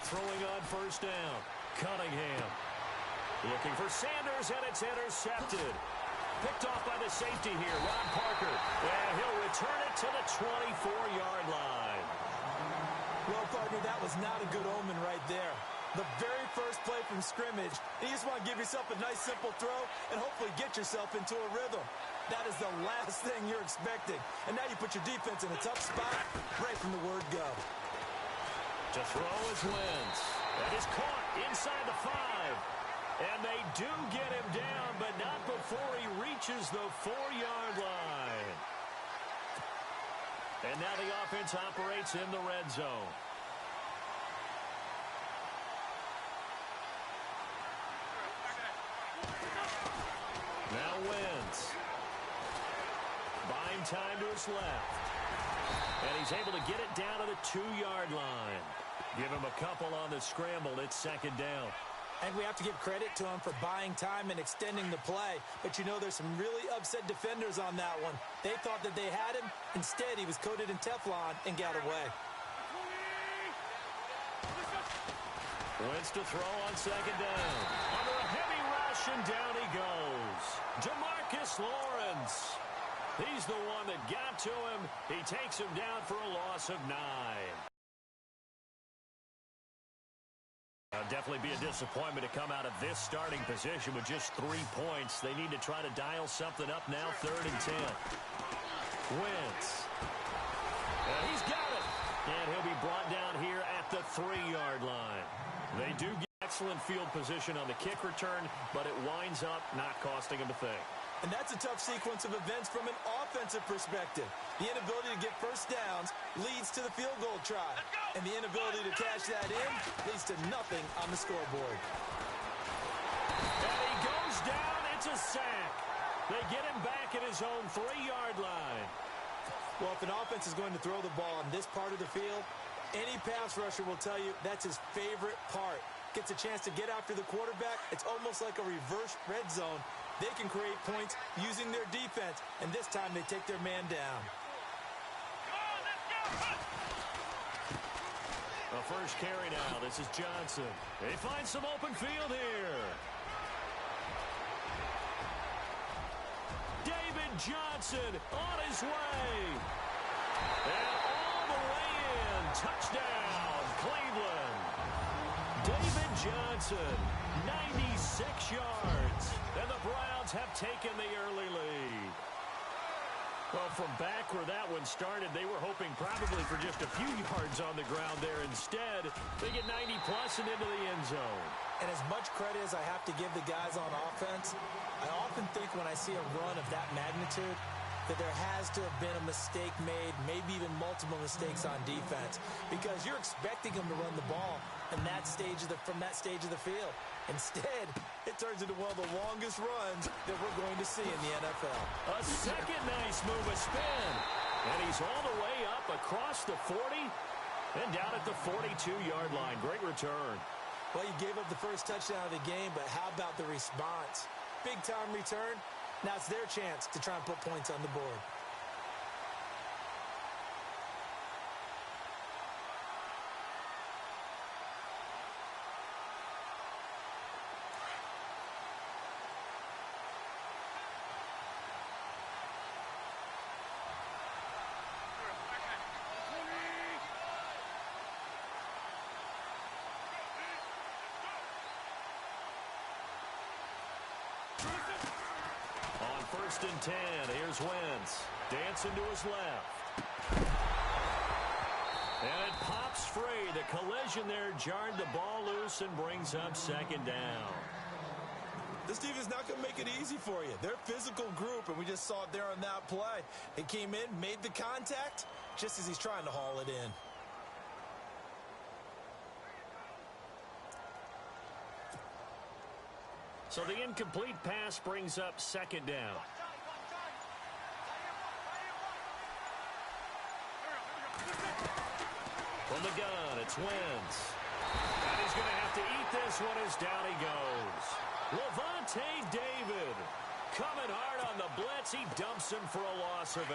Throwing on first down. Cunningham. Looking for Sanders, and it's intercepted. Picked off by the safety here, Ron Parker. And he'll return it to the 24-yard line. Well, partner, that was not a good omen right there. The very first play from scrimmage, you just want to give yourself a nice, simple throw and hopefully get yourself into a rhythm. That is the last thing you're expecting. And now you put your defense in a tough spot right from the word go. To throw is Wentz. That is caught inside the 5. And they do get him down, but not before he reaches the 4-yard line. And now the offense operates in the red zone. Now Wentz. Buying time to his left. And he's able to get it down to the 2-yard line. Give him a couple on the scramble. It's second down. And we have to give credit to him for buying time and extending the play. But, you know, there's some really upset defenders on that one. They thought that they had him. Instead, he was coated in Teflon and got away. Wentz to throw on second down. Under a heavy rush, and down he goes. Jamarcus Lawrence. He's the one that got to him. He takes him down for a loss of 9. Definitely be a disappointment to come out of this starting position with just 3 points. They need to try to dial something up now, 3rd and 10. Wentz. And he's got it. And he'll be brought down here at the 3-yard line. They do get excellent field position on the kick return, but it winds up not costing him a thing. And that's a tough sequence of events from an offensive perspective. The inability to get first downs leads to the field goal try. And the inability to cash that in leads to nothing on the scoreboard. And he goes down. It's a sack. They get him back at his own 3-yard line. Well, if an offense is going to throw the ball on this part of the field, any pass rusher will tell you that's his favorite part. Gets a chance to get after the quarterback. It's almost like a reverse red zone. They can create points using their defense, and this time they take their man down. A first carry now. This is Johnson. They find some open field here. David Johnson on his way. And all the way in. Touchdown, Cleveland. David Johnson, 96 yards. And the Browns have taken the early lead. Well, from back where that one started, they were hoping probably for just a few yards on the ground there. Instead, they get 90-plus and into the end zone. And as much credit as I have to give the guys on offense, I often think when I see a run of that magnitude that there has to have been a mistake made, maybe even multiple mistakes on defense, because you're expecting them to run the ball in that stage from that stage of the field. Instead, it turns into one of the longest runs that we're going to see in the NFL. A second nice move, a spin. And he's all the way up across the 40 and down at the 42-yard line. Great return. Well, you gave up the first touchdown of the game, but how about the response? Big-time return. Now it's their chance to try and put points on the board. First and 10. Here's Wentz. Dancing to his left. And it pops free. The collision there jarred the ball loose and brings up second down. This team is not going to make it easy for you. They're a physical group, and we just saw it there on that play. He came in, made the contact, just as he's trying to haul it in. So the incomplete pass brings up second down. From the gun, it's Wentz. And he's going to have to eat this one as down he goes. Levante David coming hard on the blitz. He dumps him for a loss of 8.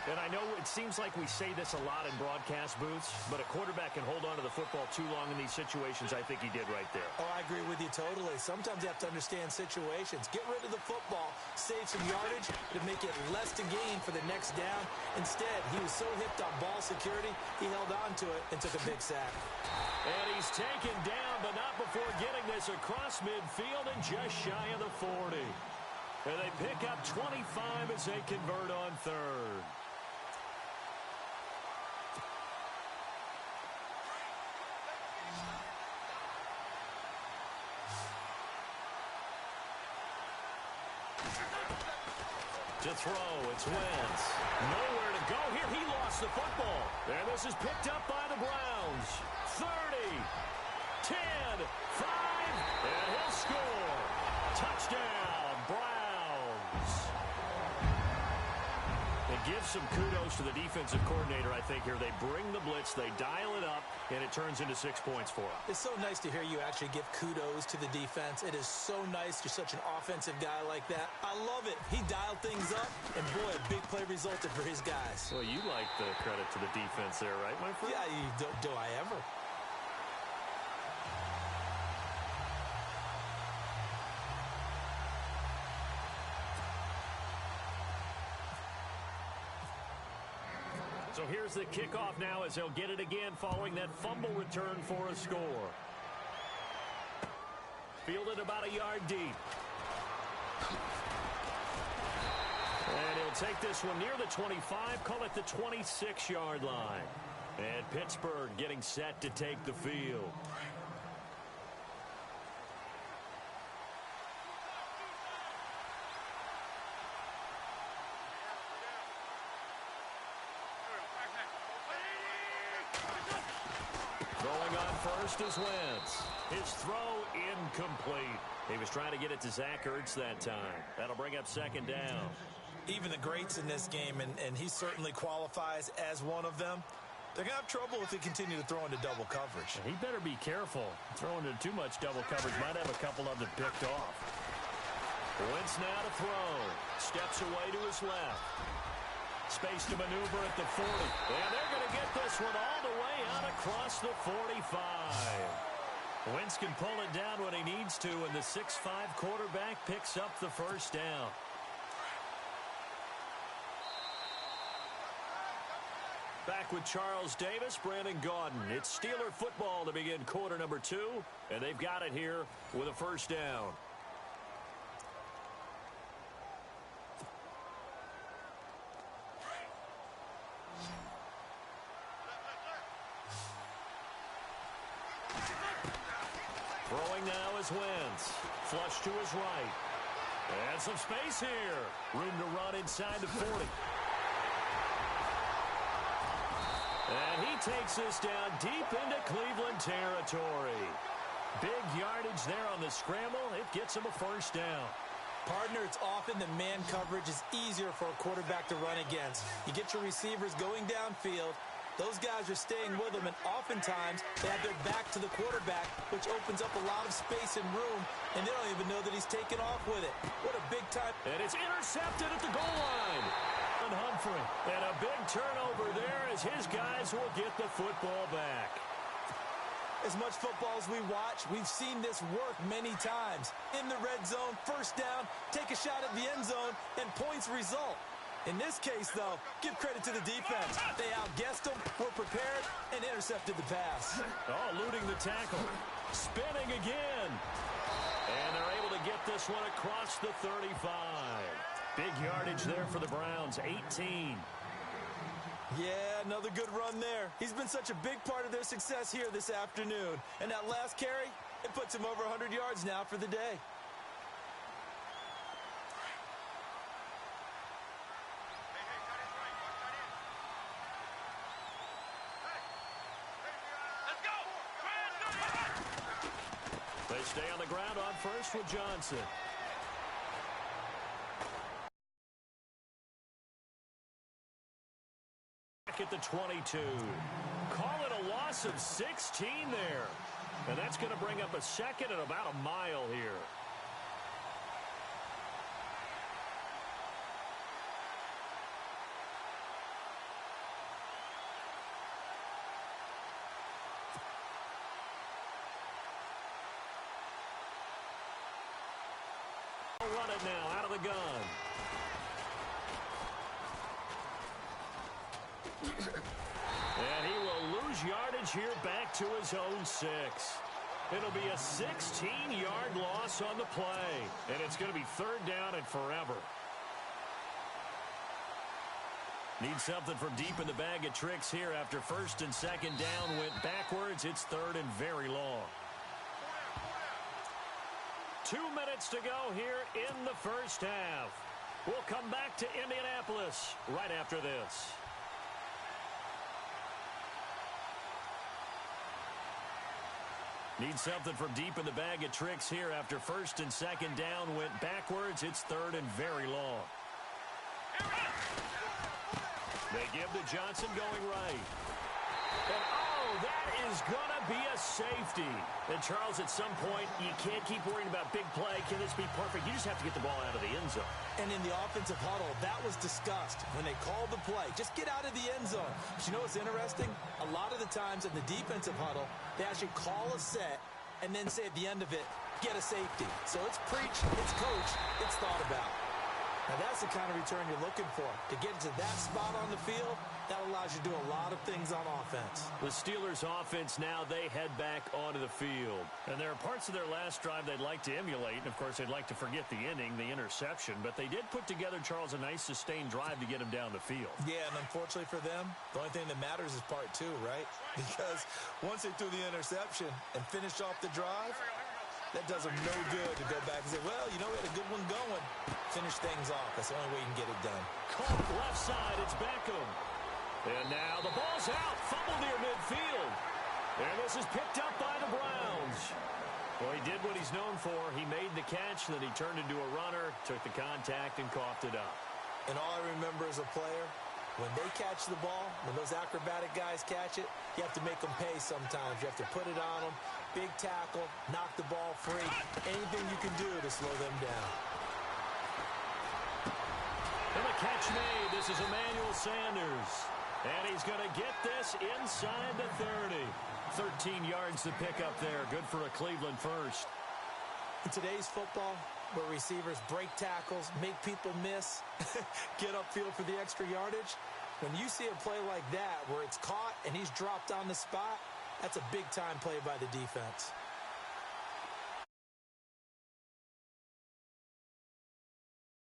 And I know it seems like we say this a lot in broadcast booths, but a quarterback can hold on to the football too long in these situations. I think he did right there. Oh, I agree with you totally. Sometimes you have to understand situations. Get rid of the football, save some yardage to make it less to gain for the next down. Instead, he was so hipped on ball security, he held on to it and took a big sack. And he's taken down, but not before getting this across midfield and just shy of the 40. And they pick up 25 as they convert on third. To throw, it's Wentz. Nowhere to go here. He lost the football. And this is picked up by the Browns. 30, 10, 5, and he'll score. Touchdown, Browns. It gives some kudos to the defensive coordinator, I think, here. They bring the blitz, they dial it up, and it turns into 6 points for them. It's so nice to hear you actually give kudos to the defense. It is so nice. You're such an offensive guy like that. I love it. He dialed things up, and boy, a big play resulted for his guys. Well, you like the credit to the defense there, right, my friend? Yeah, do I ever? So here's the kickoff now as they'll get it again following that fumble return for a score. Fielded about a yard deep. And he'll take this one near the 25, call it the 26-yard line. And Pittsburgh getting set to take the field. Throwing on first is Wentz. His throw incomplete. He was trying to get it to Zach Ertz that time. That'll bring up second down. Even the greats in this game, and he certainly qualifies as one of them, they're going to have trouble if they continue to throw into double coverage. He better be careful. Throwing into too much double coverage might have a couple of them picked off. Wentz now to throw. Steps away to his left. Space to maneuver at the 40. And they're going to get this one all the way out across the 45. Wentz can pull it down when he needs to, and the 6'5 quarterback picks up the first down. Back with Charles Davis, Brandon Gaudin. It's Steeler football to begin quarter number 2, and they've got it here with a first down. Throwing now is Wentz. Flush to his right. And some space here. Room to run inside the 40. And he takes this down deep into Cleveland territory. Big yardage there on the scramble. It gets him a first down. Partner, it's often that man coverage is easier for a quarterback to run against. You get your receivers going downfield. Those guys are staying with him, and oftentimes they have their back to the quarterback, which opens up a lot of space and room, and they don't even know that he's taken off with it. What a big time. And it's intercepted at the goal line. And Humphrey. And a big turnover there as his guys will get the football back. As much football as we watch, we've seen this work many times. In the red zone, first down, take a shot at the end zone, and points result. In this case, though, give credit to the defense. They outguessed them, were prepared, and intercepted the pass. Oh, eluding the tackle. Spinning again. And they're able to get this one across the 35. Big yardage there for the Browns, 18. Yeah, another good run there. He's been such a big part of their success here this afternoon. And that last carry, it puts him over 100 yards now for the day. They stay on the ground on first with Johnson. Back at the 22. Call it a loss of 16 there. And that's going to bring up a second and about a mile here. run it now out of the gun. And he will lose yardage here back to his own 6. It'll be a 16-yard loss on the play. And it's going to be 3rd down and forever. Need something from deep in the bag of tricks here after 1st and 2nd down went backwards. It's 3rd and very long. 2 minutes to go here in the first half. We'll come back to Indianapolis right after this. Need something from deep in the bag of tricks here after 1st and 2nd down went backwards. It's 3rd and very long. They give to Johnson going right. And, oh, that is going to be a safety. And, Charles, at some point, you can't keep worrying about big play. Can this be perfect? You just have to get the ball out of the end zone. And in the offensive huddle, that was discussed when they called the play. Just get out of the end zone. But you know what's interesting? A lot of the times in the defensive huddle, they actually call a set and then say at the end of it, get a safety. So it's preach, it's coach, it's thought about. Now, that's the kind of return you're looking for. To get to that spot on the field, that allows you to do a lot of things on offense. The Steelers' offense now, they head back onto the field. And there are parts of their last drive they'd like to emulate. And, of course, they'd like to forget the inning, the interception. But they did put together, Charles, a nice sustained drive to get them down the field. Yeah, and unfortunately for them, the only thing that matters is part 2, right? Because once they threw the interception and finished off the drive, that does them no good to go back and say, well, you know, we had a good one going. Finish things off. That's the only way you can get it done. Caught left side. It's Beckham. And now the ball's out. Fumble near midfield. And this is picked up by the Browns. Well, he did what he's known for. He made the catch, then he turned into a runner, took the contact, and coughed it up. And all I remember as a player, when they catch the ball, when those acrobatic guys catch it, you have to make them pay sometimes. You have to put it on them. Big tackle, knock the ball free. Anything you can do to slow them down. And the catch made. This is Emmanuel Sanders. And he's going to get this inside the 30. 13 yards to pick up there. Good for a Cleveland first. In today's football, where receivers break tackles, make people miss, get upfield for the extra yardage, when you see a play like that where it's caught and he's dropped on the spot, that's a big-time play by the defense.